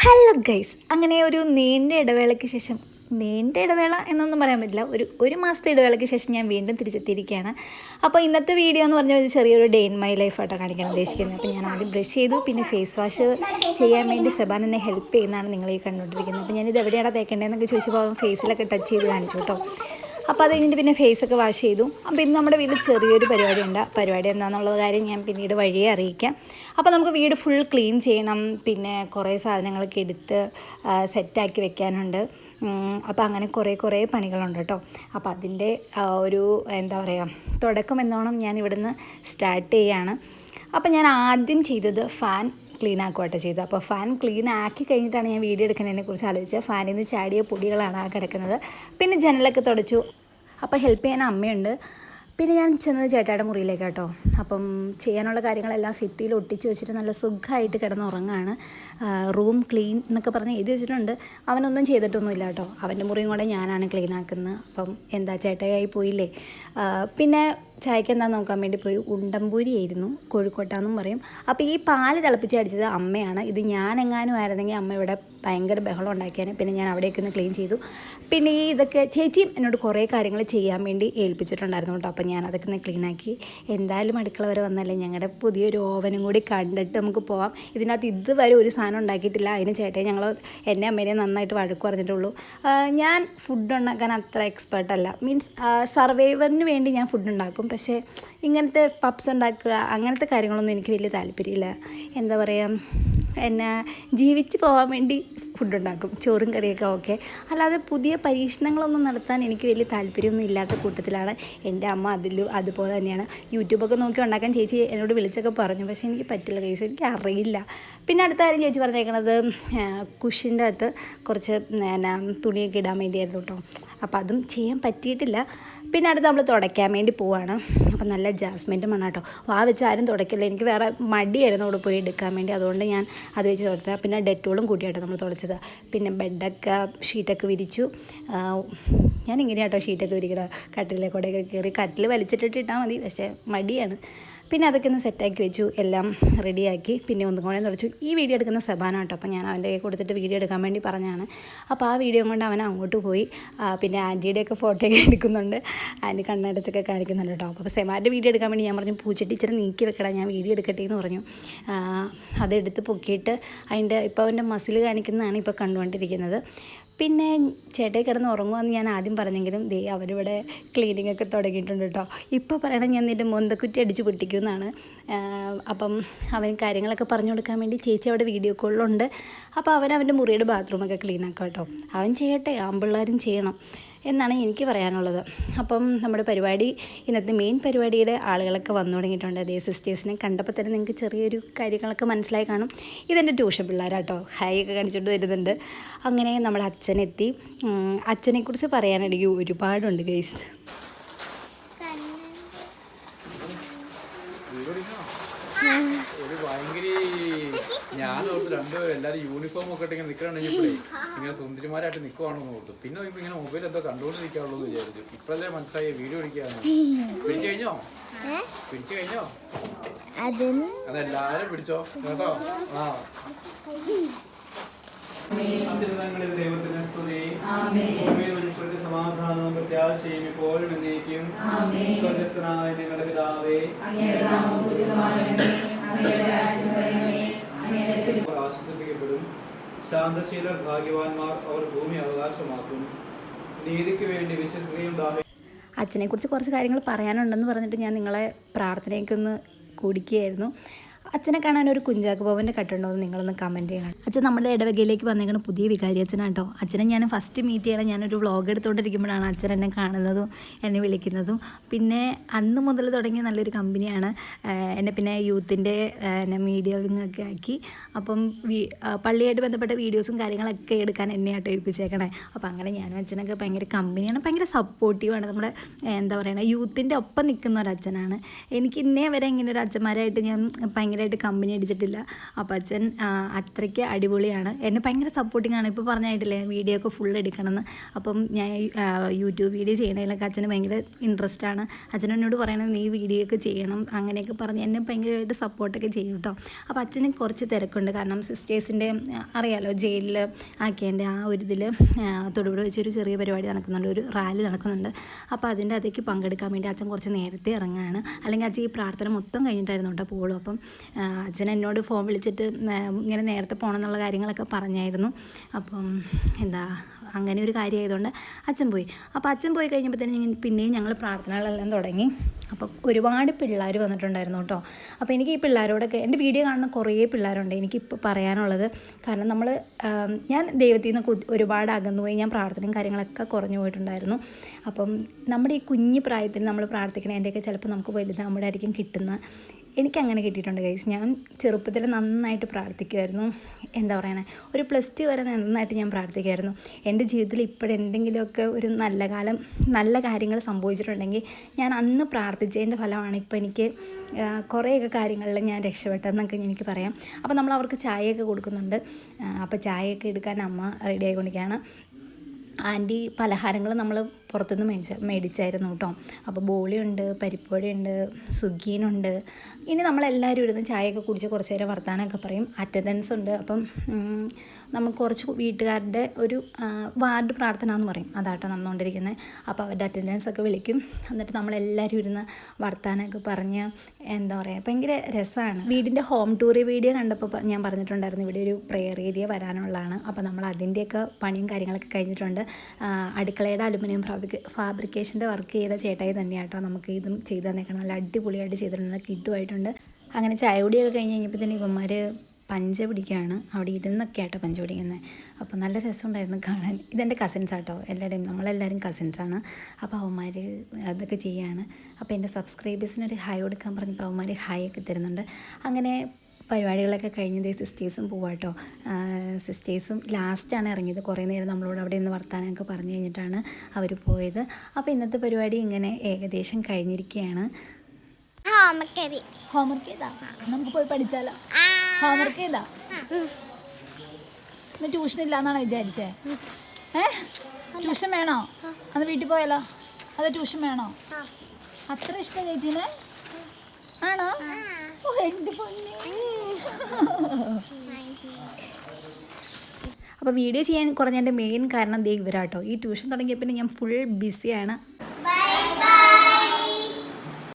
Hello guys, അങ്ങനെ ഒരു നീണ്ട ഇടവേളയ്ക്ക് ശേഷം, നീണ്ട ഇടവേള എന്നൊന്നും പറയാൻ പറ്റില്ല, ഒരു മാസത്തെ ഇടവേളയ്ക്ക് ശേഷം ഞാൻ വീണ്ടും തിരിച്ചെത്തിയിരിക്കുകയാണ്. അപ്പോൾ ഇന്നത്തെ വീഡിയോ എന്ന് പറഞ്ഞാൽ ഒരു ചെറിയൊരു ഡേ ഇൻ മൈ ലൈഫായിട്ടോ കാണിക്കാൻ ഉദ്ദേശിക്കുന്നത്. അപ്പോൾ ഞാൻ ആദ്യം ബ്രഷ് ചെയ്തു, പിന്നെ ഫേസ് വാഷ് ചെയ്യാൻ വേണ്ടി സെബാൻ എന്നെ ഹെൽപ്പ് ചെയ്യുന്നതാണ് നിങ്ങൾ ഈ കണ്ടുകൊണ്ടിരിക്കുന്നത്. അപ്പോൾ ഞാനിത് എവിടെയാണ് തേക്കേണ്ടതെന്നൊക്കെ ചോദിച്ചപ്പോൾ ഫേസിലൊക്കെ ടച്ച് ചെയ്ത് കാണിച്ചു കേട്ടോ. അപ്പോൾ അത് കഴിഞ്ഞിട്ട് പിന്നെ ഫേസൊക്കെ വാഷ് ചെയ്തു. അപ്പോൾ ഇന്ന് നമ്മുടെ വീട്ടിൽ ചെറിയൊരു പരിപാടി എന്താണെന്നുള്ള കാര്യം ഞാൻ പിന്നീട് വഴിയെ അറിയിക്കാം. അപ്പോൾ നമുക്ക് വീട് ഫുൾ ക്ലീൻ ചെയ്യണം, പിന്നെ കുറേ സാധനങ്ങളൊക്കെ എടുത്ത് സെറ്റാക്കി വെക്കാനുണ്ട്. അപ്പോൾ അങ്ങനെ കുറേ പണികളുണ്ട് കേട്ടോ. അപ്പോൾ അതിൻ്റെ ഒരു എന്താ പറയുക, തുടക്കം എന്നോണം ഞാൻ ഇവിടുന്ന് സ്റ്റാർട്ട് ചെയ്യുകയാണ്. അപ്പോൾ ഞാൻ ആദ്യം ചെയ്തത് ഫാൻ ക്ലീൻ ആക്കുവാട്ടോ ചെയ്തത്. അപ്പോൾ ഫാൻ ക്ലീൻ ആക്കി കഴിഞ്ഞിട്ടാണ് ഞാൻ വീഡിയോ എടുക്കുന്നതിനെക്കുറിച്ച് ആലോചിച്ചത്. ഫാനിൽ നിന്ന് ചാടിയ പൊടികളാണ് ആ കിടക്കുന്നത്. പിന്നെ ജനലൊക്കെ തുടച്ചു. അപ്പോൾ ഹെൽപ്പ് ചെയ്യാൻ അമ്മയുണ്ട്. പിന്നെ ഞാൻ ചെന്നത് ചേട്ടായുടെ മുറിയിലേക്ക് കേട്ടോ. അപ്പം ചെയ്യാനുള്ള കാര്യങ്ങളെല്ലാം ഭിത്തിയിൽ ഒട്ടിച്ച് വെച്ചിട്ട് നല്ല സുഖമായിട്ട് കിടന്നുറങ്ങാണ്. റൂം ക്ലീൻ എന്നൊക്കെ പറഞ്ഞ് എഴുതി വെച്ചിട്ടുണ്ട്. അവനൊന്നും ചെയ്തിട്ടൊന്നുമില്ല കേട്ടോ. അവൻ്റെ മുറിയും കൂടെ ഞാനാണ് ക്ലീൻ ആക്കുന്നത്. അപ്പം എന്താ ചേട്ടയായി പോയില്ലേ. പിന്നെ ചായക്ക് എന്താ നോക്കാൻ വേണ്ടി പോയി. ഉണ്ടംപൂരി ആയിരുന്നു, കോഴിക്കോട്ടാന്നും പറയും. അപ്പോൾ ഈ പാല് തിളപ്പിച്ച് അടിച്ചത് അമ്മയാണ്. ഇത് ഞാനെങ്ങാനും ആയിരുന്നെങ്കിൽ അമ്മ ഇവിടെ ഭയങ്കര ബഹളം ഉണ്ടാക്കിയാണ്. പിന്നെ ഞാൻ അവിടേക്ക് ഒന്ന് ക്ലീൻ ചെയ്തു. പിന്നെ ഈ ഇതൊക്കെ ചേച്ചിയും എന്നോട് കുറേ കാര്യങ്ങൾ ചെയ്യാൻ വേണ്ടി ഏൽപ്പിച്ചിട്ടുണ്ടായിരുന്നു കേട്ടോ. അപ്പോൾ ഞാൻ അതൊക്കെ ഒന്ന് ക്ലീനാക്കി. എന്തായാലും അടുക്കള വരെ വന്നല്ലേ, ഞങ്ങളുടെ പുതിയൊരു ഓവനും കൂടി കണ്ടിട്ട് നമുക്ക് പോവാം. ഇതിനകത്ത് ഇതുവരെ ഒരു സാധനം ഉണ്ടാക്കിയിട്ടില്ല. അതിന് ചേട്ടയെ എന്നെ അമ്മേനെ നന്നായിട്ട് വഴക്ക് പറഞ്ഞിട്ടുള്ളൂ. ഞാൻ ഫുഡ് ഉണ്ടാക്കാൻ അത്ര എക്സ്പേർട്ടല്ല. മീൻസ് സർവൈവറിന് വേണ്ടി ഞാൻ ഫുഡ് ഉണ്ടാക്കും. പക്ഷേ ഇങ്ങനത്തെ പപ്സ് ഉണ്ടാക്കുക അങ്ങനത്തെ കാര്യങ്ങളൊന്നും എനിക്ക് വലിയ താല്പര്യമില്ല. എന്താ പറയുക, എന്നെ ജീവിച്ച് പോകാൻ വേണ്ടി ഫുഡ് ഉണ്ടാക്കും, ചോറും കറിയൊക്കെ ഓക്കെ. അല്ലാതെ പുതിയ പരീക്ഷണങ്ങളൊന്നും നടത്താൻ എനിക്ക് വലിയ താല്പര്യമൊന്നും ഇല്ലാത്ത കൂട്ടത്തിലാണ്. എൻ്റെ അമ്മ അതുപോലെ തന്നെയാണ്. യൂട്യൂബൊക്കെ നോക്കി ഉണ്ടാക്കാൻ ചേച്ചി എന്നോട് വിളിച്ചൊക്കെ പറഞ്ഞു. പക്ഷേ എനിക്ക് പറ്റില്ല കേസ്, എനിക്ക് അറിയില്ല. പിന്നെ അടുത്ത കാര്യം ചേച്ചി പറഞ്ഞേക്കണത് കുഷിൻ്റെ അകത്ത് കുറച്ച് തുണിയൊക്കെ ഇടാൻ വേണ്ടിയായിരുന്നു കേട്ടോ. അപ്പോൾ അതും ചെയ്യാൻ പറ്റിയിട്ടില്ല. പിന്നെ അടുത്ത് നമ്മൾ തുടയ്ക്കാൻ വേണ്ടി പോവാണ്. അപ്പം നല്ല ജാസ്മിൻ്റെ മണം കേട്ടോ. വെച്ച് ആരും തുടയ്ക്കില്ല. എനിക്ക് വേറെ മടിയായിരുന്നു അവിടെ പോയി എടുക്കാൻ വേണ്ടി. അതുകൊണ്ട് ഞാൻ അത് വെച്ച് തുടച്ചത്. പിന്നെ ഡെറ്റോളും കൂട്ടിയാട്ടോ നമ്മൾ തുടച്ചത്. പിന്നെ ബെഡൊക്കെ ഷീറ്റൊക്കെ വിരിച്ചു. ഞാൻ ഇങ്ങനെയാട്ടോ ഷീറ്റൊക്കെ വിരിക്കണം. കട്ടിലെ കൂടെയൊക്കെ കയറി കട്ടിൽ വലിച്ചിട്ടിട്ട് ഇട്ടാൽ മതി, പക്ഷേ മടിയാണ്. പിന്നെ അതൊക്കെ ഒന്ന് സെറ്റാക്കി വെച്ചു, എല്ലാം റെഡിയാക്കി. പിന്നെ ഒന്നും കൂടെ തുടച്ചു. ഈ വീഡിയോ എടുക്കുന്ന സെബാനാട്ടോ. അപ്പോൾ ഞാൻ അവൻ്റെ കൈ കൊടുത്തിട്ട് വീഡിയോ എടുക്കാൻ വേണ്ടി പറഞ്ഞാണ്. അപ്പോൾ ആ വീഡിയോ കൊണ്ട് അവൻ അങ്ങോട്ട് പോയി. പിന്നെ ആൻറ്റിയുടെയൊക്കെ ഫോട്ടോയൊക്കെ എടുക്കുന്നുണ്ട്. ആൻറ്റി കണ്ണടച്ചൊക്കെ കാണിക്കുന്നുണ്ട് കേട്ടോ. അപ്പോൾ സെബാൻ്റെ വീഡിയോ എടുക്കാൻ വേണ്ടി ഞാൻ പറഞ്ഞു, പൂച്ചട്ടി ഇച്ചിരി നീക്കി വെക്കടാ, ഞാൻ വീഡിയോ എടുക്കട്ടെ എന്ന് പറഞ്ഞു. അതെടുത്ത് പൊക്കിയിട്ട് ഇപ്പോൾ അവൻ്റെ മസിൽ കാണിക്കുന്നതാണ് ഇപ്പോൾ കണ്ടുകൊണ്ടിരിക്കുന്നത്. പിന്നെ ചേട്ടയെ കിടന്ന് ഉറങ്ങുമെന്ന് ഞാൻ ആദ്യം പറഞ്ഞെങ്കിലും അവരിവിടെ ക്ലീനിങ് ഒക്കെ തുടങ്ങിയിട്ടുണ്ട് കേട്ടോ. ഇപ്പോൾ പറയണം ഞാൻ നിൻ്റെ മൊന്തക്കുറ്റി അടിച്ച് പൊട്ടിക്കുമെന്നാണ്. അപ്പം അവന് കാര്യങ്ങളൊക്കെ പറഞ്ഞു കൊടുക്കാൻ വേണ്ടി ചേച്ചി അവിടെ വീഡിയോ കോളിലുണ്ട്. അപ്പോൾ അവൻ്റെ മുറിയുടെ ബാത്റൂമൊക്കെ ക്ലീൻ ആക്കാം കേട്ടോ. അവൻ ചെയ്യട്ടെ, ആൺപിള്ളേരും ചെയ്യണം എന്നാണ് എനിക്ക് പറയാനുള്ളത്. അപ്പം നമ്മുടെ പരിപാടി, ഇന്നത്തെ മെയിൻ പരിപാടിയുടെ ആളുകളൊക്കെ വന്നു തുടങ്ങിയിട്ടുണ്ട്. സിസ്റ്റേഴ്സിനെ കണ്ടപ്പോൾ തന്നെ നിങ്ങൾക്ക് ചെറിയൊരു കാര്യങ്ങളൊക്കെ മനസ്സിലായി കാണും. ഇതെൻ്റെ ട്യൂഷൻ പിള്ളേരാട്ടോ. ഹായ് ഒക്കെ കാണിച്ചുകൊണ്ട് വരുന്നുണ്ട്. അങ്ങനെ നമ്മുടെ അച്ഛനെത്തി. അച്ഛനെക്കുറിച്ച് പറയാനെനിക്ക് ഒരുപാടുണ്ട് ഗൈസ്. ഒരു ഭയങ്കര ഞാൻ ഓർത്തു രണ്ടുപേരും എല്ലാവരും യൂണിഫോം ഒക്കെ ഇങ്ങനെ നിൽക്കണമെങ്കിലേ ഇങ്ങനെ സുന്ദരിമാരായിട്ട് നിൽക്കുവാണെന്ന് ഓർത്തു. പിന്നെ ഇപ്പൊ ഇങ്ങനെ മൊബൈൽ എന്തോ കണ്ടുകൊണ്ടിരിക്കാനുള്ളൂ എന്ന് വിചാരിച്ചു. ഇപ്പോഴല്ലേ മനസ്സിലായി വീഡിയോ എടുക്കുകയാണ്. പിടിച്ചു കഴിഞ്ഞോ അതെല്ലാരും പിടിച്ചോ കേട്ടോ. അത്യുന്നതങ്ങളിൽ ദൈവത്തിന് സ്തുതി, ഭൂമിയിൽ മനുഷ്യർക്ക് സമാധാനവും പ്രത്യാശയും ഇപ്പോഴും എന്നേക്കും. സ്വർഗ്ഗസ്ഥനായ ഞങ്ങളുടെ പിതാവേ, ആശ്വസിപ്പിക്കപ്പെടും. ശാന്തശീലർ ഭാഗ്യവാന്മാർ, അവർ ഭൂമി അവകാശമാക്കും. നീതിക്ക് വേണ്ടി വിശുദ്ധിയും അച്ഛനെക്കുറിച്ച് കുറച്ച് കാര്യങ്ങൾ പറയാനുണ്ടെന്ന് പറഞ്ഞിട്ട് ഞാൻ നിങ്ങളെ പ്രാർത്ഥനയ്ക്കൊന്ന് കൂടിക്കുകയായിരുന്നു. അച്ഛനെ കാണാൻ ഒരു കുഞ്ചാക്കോ ബോബൻ്റെ കട്ടുണ്ടോ എന്ന് നിങ്ങളൊന്ന് കമൻറ്റ് ചെയ്യണം. അച്ഛൻ നമ്മുടെ ഇടവകയിലേക്ക് വന്നേക്കുന്ന പുതിയ വികാരി അച്ഛനാട്ടോ. അച്ഛനെ ഞാൻ ഫസ്റ്റ് മീറ്റ് ചെയ്യണം. ഞാനൊരു വ്ളോഗ് എടുത്തുകൊണ്ടിരിക്കുമ്പോഴാണ് അച്ഛൻ എന്നെ കാണുന്നതും എന്നെ വിളിക്കുന്നതും. പിന്നെ അന്ന് മുതൽ തുടങ്ങിയ നല്ലൊരു കമ്പനിയാണ്. എന്നെ പിന്നെ യൂത്തിൻ്റെ മീഡിയവിങ്ങൊക്കെ ആക്കി. അപ്പം പള്ളിയായിട്ട് ബന്ധപ്പെട്ട വീഡിയോസും കാര്യങ്ങളൊക്കെ എടുക്കാൻ എന്നെയാട്ടോ ഏൽപ്പിച്ചേക്കണേ. അപ്പോൾ അങ്ങനെ ഞാനും അച്ഛനൊക്കെ ഭയങ്കര കമ്പനിയാണ്, ഭയങ്കര സപ്പോർട്ടീവാണ്. നമ്മുടെ എന്താ പറയുക, യൂത്തിൻ്റെ ഒപ്പം നിൽക്കുന്ന ഒരു അച്ഛനാണ്. എനിക്ക് ഇന്നേ വരെ ഇങ്ങനെ ഒരു അച്ഛന്മാരായിട്ട് ഞാൻ ഭയങ്കര ഭയങ്കരമായിട്ട് കമ്പനി അടിച്ചിട്ടില്ല. അപ്പോൾ അച്ഛൻ അത്രയ്ക്ക് അടിപൊളിയാണ്, എന്നെ ഭയങ്കര സപ്പോർട്ടിംഗ് ആണ്. ഇപ്പോൾ പറഞ്ഞായിട്ടില്ലേ വീഡിയോ ഒക്കെ ഫുൾ എടുക്കണമെന്ന്. അപ്പം ഞാൻ യൂട്യൂബ് വീഡിയോ ചെയ്യണതിലൊക്കെ അച്ഛന് ഭയങ്കര ഇൻട്രസ്റ്റ് ആണ്. അച്ഛൻ എന്നോട് പറയണത് നീ വീഡിയോ ഒക്കെ ചെയ്യണം അങ്ങനെയൊക്കെ പറഞ്ഞ് എന്നെ ഭയങ്കരമായിട്ട് സപ്പോർട്ടൊക്കെ ചെയ്യും കേട്ടോ. അപ്പോൾ അച്ഛന് കുറച്ച് തിരക്കുണ്ട്, കാരണം സിസ്റ്റേഴ്സിൻ്റെ അറിയാലോ ജയിലിൽ ആക്കിയതിൻ്റെ ആ ഒരു ഇതിൽ തൊടുപുഴ വെച്ചൊരു ചെറിയ പരിപാടി നടക്കുന്നുണ്ട്, ഒരു റാലി നടക്കുന്നുണ്ട്. അപ്പോൾ അതിൻ്റെ അതേക്ക് പങ്കെടുക്കാൻ വേണ്ടി അച്ഛൻ കുറച്ച് നേരത്തെ ഇറങ്ങുകയാണ്. അല്ലെങ്കിൽ അച്ഛൻ ഈ പ്രാർത്ഥന മൊത്തം കഴിഞ്ഞിട്ടായിരുന്നു കേട്ടോ പോകുള്ളൂ. അപ്പം അച്ഛൻ എന്നോട് ഫോൺ വിളിച്ചിട്ട് ഇങ്ങനെ നേരത്തെ പോകണം എന്നുള്ള കാര്യങ്ങളൊക്കെ പറഞ്ഞായിരുന്നു. അപ്പം അങ്ങനെ ഒരു കാര്യമായതുകൊണ്ട് അച്ഛൻ പോയി. അപ്പോൾ അച്ഛൻ പോയി കഴിഞ്ഞപ്പോഴത്തേനും പിന്നെയും ഞങ്ങൾ പ്രാർത്ഥനകളെല്ലാം തുടങ്ങി. അപ്പോൾ ഒരുപാട് പിള്ളേർ വന്നിട്ടുണ്ടായിരുന്നു കേട്ടോ. അപ്പോൾ എനിക്ക് ഈ പിള്ളേരോടൊക്കെ എൻ്റെ വീഡിയോ കാണുന്ന കുറേ പിള്ളേരുണ്ട്. എനിക്കിപ്പോൾ പറയാനുള്ളത്, കാരണം ഞാൻ ദൈവത്തിൽ നിന്ന് ഒരുപാട് അകന്നുപോയി, ഞാൻ പ്രാർത്ഥനയും കാര്യങ്ങളൊക്കെ കുറഞ്ഞു പോയിട്ടുണ്ടായിരുന്നു. അപ്പം നമ്മുടെ ഈ കുഞ്ഞു പ്രായത്തിൽ നമ്മൾ പ്രാർത്ഥിക്കണതിൻ്റെയൊക്കെ ചിലപ്പോൾ നമുക്ക് വലുതാകുമ്പോഴായിരിക്കും കിട്ടുന്ന. എനിക്കങ്ങനെ കിട്ടിയിട്ടുണ്ട് ഗൈസ്. ഞാൻ ചെറുപ്പത്തിൽ നന്നായിട്ട് പ്രാർത്ഥിക്കുമായിരുന്നു. ഒരു +2 വരെ നന്നായിട്ട് ഞാൻ പ്രാർത്ഥിക്കുമായിരുന്നു. എൻ്റെ ജീവിതത്തിൽ ഇപ്പോഴെന്തെങ്കിലുമൊക്കെ ഒരു നല്ല കാര്യങ്ങൾ സംഭവിച്ചിട്ടുണ്ടെങ്കിൽ ഞാൻ അന്ന് പ്രാർത്ഥിച്ചതിൻ്റെ ഫലമാണ് ഇപ്പോൾ എനിക്ക് കുറേയൊക്കെ കാര്യങ്ങളിൽ ഞാൻ രക്ഷപ്പെട്ടതെന്നൊക്കെ എനിക്ക് പറയാം. അപ്പോൾ നമ്മൾ അവർക്ക് ചായയൊക്കെ കൊടുക്കുന്നുണ്ട്. അപ്പോൾ ചായയൊക്കെ എടുക്കാൻ അമ്മ റെഡി ആയിക്കൊണ്ടിരിക്കുകയാണ്. ആൻറ്റി പലഹാരങ്ങൾ നമ്മൾ പുറത്തുനിന്ന് മേടിച്ചായിരുന്നു കേട്ടോ. അപ്പോൾ ബോളിയുണ്ട്, പരിപ്പുവടയുണ്ട്, സുഗീനുണ്ട്. ഇനി നമ്മളെല്ലാവരും ഇരുന്ന് ചായയൊക്കെ കുടിച്ച് കുറച്ച് നേരം വർത്താനമൊക്കെ പറയും. അറ്റൻഡൻസ് ഉണ്ട്. അപ്പം നമ്മൾ കുറച്ച് വീട്ടുകാരുടെ ഒരു വാർഡ് പ്രാർത്ഥന എന്ന് പറയും, അതാട്ടോ നടന്നുകൊണ്ടിരിക്കുന്നത്. അപ്പോൾ അവരുടെ അറ്റൻഡൻസ് ഒക്കെ വിളിക്കും. എന്നിട്ട് നമ്മളെല്ലാവരും ഇരുന്ന് വർത്താനമൊക്കെ പറഞ്ഞ് ഭയങ്കര രസമാണ്. വീടിൻ്റെ ഹോം ടൂർ വീഡിയോ കണ്ടപ്പോൾ ഞാൻ പറഞ്ഞിട്ടുണ്ടായിരുന്നു ഇവിടെ ഒരു പ്രെയർ ഏരിയ വരാനുള്ളതാണ്. അപ്പോൾ നമ്മൾ അതിൻ്റെയൊക്കെ പണിയും കാര്യങ്ങളൊക്കെ കഴിഞ്ഞിട്ടുണ്ട്. അടുക്കളയുടെ അലുമിനിയം ഫാബ്രിക്കേഷൻ്റെ വർക്ക് ചെയ്ത ചേട്ടായി തന്നെയാട്ടോ നമുക്ക് ഇതും ചെയ്ത് തന്നേക്കണം. നല്ല അടിപൊളിയായിട്ട് ചെയ്തിട്ടുണ്ട്, കിട്ടുമായിട്ടുണ്ട്. അങ്ങനെ ചായ കുടിയൊക്കെ കഴിഞ്ഞ് കഴിഞ്ഞപ്പോൾ തന്നെ ഇവന്മാർ പഞ്ച പിടിക്കുകയാണ്. അവിടെ ഇരുന്നൊക്കെ ആട്ടോ പഞ്ച പിടിക്കുന്നത്. അപ്പോൾ നല്ല രസമുണ്ടായിരുന്നു കാണാൻ. ഇതെൻ്റെ കസിൻസ് ആട്ടോ, നമ്മളെല്ലാവരും കസിൻസാണ്. അപ്പോൾ അവന്മാർ അതൊക്കെ ചെയ്യുകയാണ്. അപ്പോൾ എൻ്റെ സബ്സ്ക്രൈബേഴ്സിനൊരു ഹായ് കൊടുക്കാൻ പറഞ്ഞപ്പോൾ അവന്മാർ ഹായ് ഒക്കെ തരുന്നുണ്ട്. അങ്ങനെ പരിപാടികളൊക്കെ കഴിഞ്ഞത് സിസ്റ്റേഴ്സും പോവാട്ടോ. സിസ്റ്റേഴ്സും ലാസ്റ്റാണ് ഇറങ്ങിയത്. കുറേ നേരം നമ്മളോട് അവിടെ നിന്ന് വർത്താനമൊക്കെ പറഞ്ഞു കഴിഞ്ഞിട്ടാണ് അവർ പോയത്. അപ്പോൾ ഇന്നത്തെ പരിപാടി ഇങ്ങനെ ഏകദേശം കഴിഞ്ഞിരിക്കുകയാണ്. ഹോംവർക്ക് ചെയ്താ നമുക്ക് പോയി പഠിച്ചാലോ? ഹോംവർക്ക് ചെയ്താ ഇന്ന് ട്യൂഷൻ ഇല്ലാന്നാണോ വിചാരിച്ചേ? ട്യൂഷൻ വേണോ? അത് വീട്ടിൽ പോയാലോ? അത് ട്യൂഷൻ വേണോ? അത്ര ഇഷ്ടം ചേച്ചീനെ ആണോ? എൻ്റെ പൊന്നേ. അപ്പോൾ വീഡിയോ ചെയ്യാൻ കുറഞ്ഞതിൻ്റെ മെയിൻ കാരണം ഇവരാട്ടോ. ഈ ട്യൂഷൻ തുടങ്ങിയ പിന്നെ ഞാൻ ഫുൾ ബിസിയാണ്.